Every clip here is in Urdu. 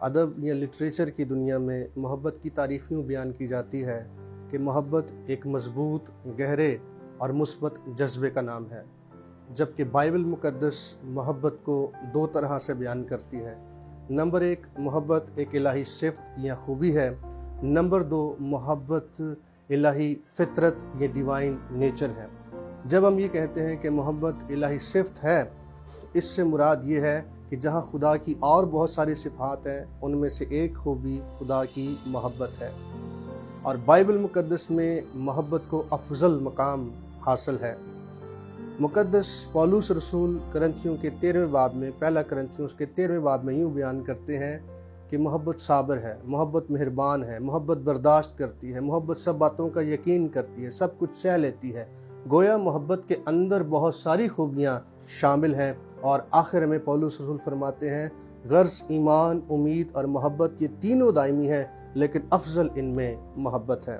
ادب یا لٹریچر کی دنیا میں محبت کی تعریف یوں بیان کی جاتی ہے کہ محبت ایک مضبوط، گہرے اور مثبت جذبے کا نام ہے، جبکہ بائبل مقدس محبت کو دو طرح سے بیان کرتی ہے۔ نمبر 1، محبت ایک الہی صفت یا خوبی ہے۔ نمبر 2، محبت الہی فطرت یا ڈیوائن نیچر ہے۔ جب ہم یہ کہتے ہیں کہ محبت الہی صفت ہے تو اس سے مراد یہ ہے کہ جہاں خدا کی اور بہت ساری صفات ہیں، ان میں سے ایک خوبی خدا کی محبت ہے، اور بائبل مقدس میں محبت کو افضل مقام حاصل ہے۔ مقدس پولس رسول کرنتھیوں کے 13ویں باب میں، پہلا کرنتھیوں کے 13ویں باب میں یوں بیان کرتے ہیں کہ محبت صابر ہے، محبت مہربان ہے، محبت برداشت کرتی ہے، محبت سب باتوں کا یقین کرتی ہے، سب کچھ سہ لیتی ہے۔ گویا محبت کے اندر بہت ساری خوبیاں شامل ہیں، اور آخر میں پولس رسول فرماتے ہیں غرض ایمان، امید اور محبت یہ تینوں دائمی ہیں، لیکن افضل ان میں محبت ہے۔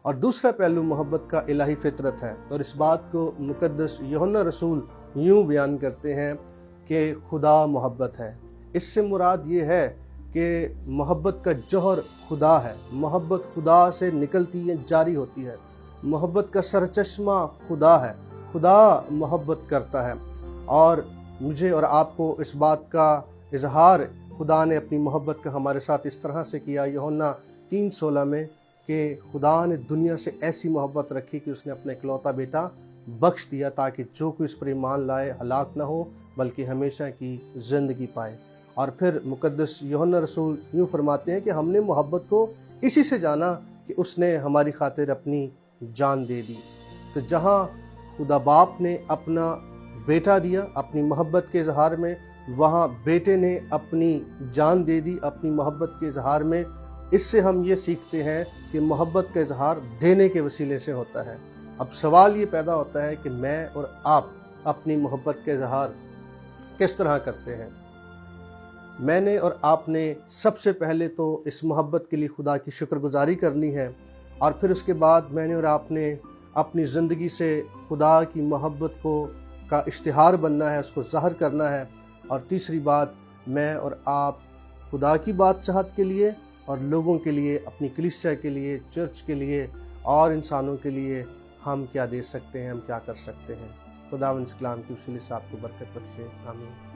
اور دوسرا پہلو محبت کا الہی فطرت ہے، اور اس بات کو مقدس یوحنا رسول یوں بیان کرتے ہیں کہ خدا محبت ہے۔ اس سے مراد یہ ہے کہ محبت کا جوہر خدا ہے، محبت خدا سے نکلتی ہے، جاری ہوتی ہے، محبت کا سرچشمہ خدا ہے، خدا محبت کرتا ہے۔ اور مجھے اور آپ کو اس بات کا اظہار خدا نے اپنی محبت کا ہمارے ساتھ اس طرح سے کیا یوحنا 3:16 میں کہ خدا نے دنیا سے ایسی محبت رکھی کہ اس نے اپنا اکلوتا بیٹا بخش دیا تاکہ جو کوئی اس پر ایمان لائے ہلاک نہ ہو بلکہ ہمیشہ کی زندگی پائے۔ اور پھر مقدس یوحنا رسول یوں فرماتے ہیں کہ ہم نے محبت کو اسی سے جانا کہ اس نے ہماری خاطر اپنی جان دے دی۔ تو جہاں خدا باپ نے اپنا بیٹا دیا اپنی محبت کے اظہار میں، وہاں بیٹے نے اپنی جان دے دی اپنی محبت کے اظہار میں۔ اس سے ہم یہ سیکھتے ہیں کہ محبت کا اظہار دینے کے وسیلے سے ہوتا ہے۔ اب سوال یہ پیدا ہوتا ہے کہ میں اور آپ اپنی محبت کا اظہار کس طرح کرتے ہیں؟ میں نے اور آپ نے سب سے پہلے تو اس محبت کے لیے خدا کی شکر گزاری کرنی ہے، اور پھر اس کے بعد میں نے اور آپ نے اپنی زندگی سے خدا کی محبت کا اشتہار بننا ہے، اس کو ظاہر کرنا ہے۔ اور تیسری بات، میں اور آپ خدا کی بادشاہت کے لیے اور لوگوں کے لیے، اپنی کلیسیا کے لیے، چرچ کے لیے اور انسانوں کے لیے ہم کیا دے سکتے ہیں، ہم کیا کر سکتے ہیں۔ خداوند اس کلام کی وسیلے سے آپ کو برکت بخشے، آمین۔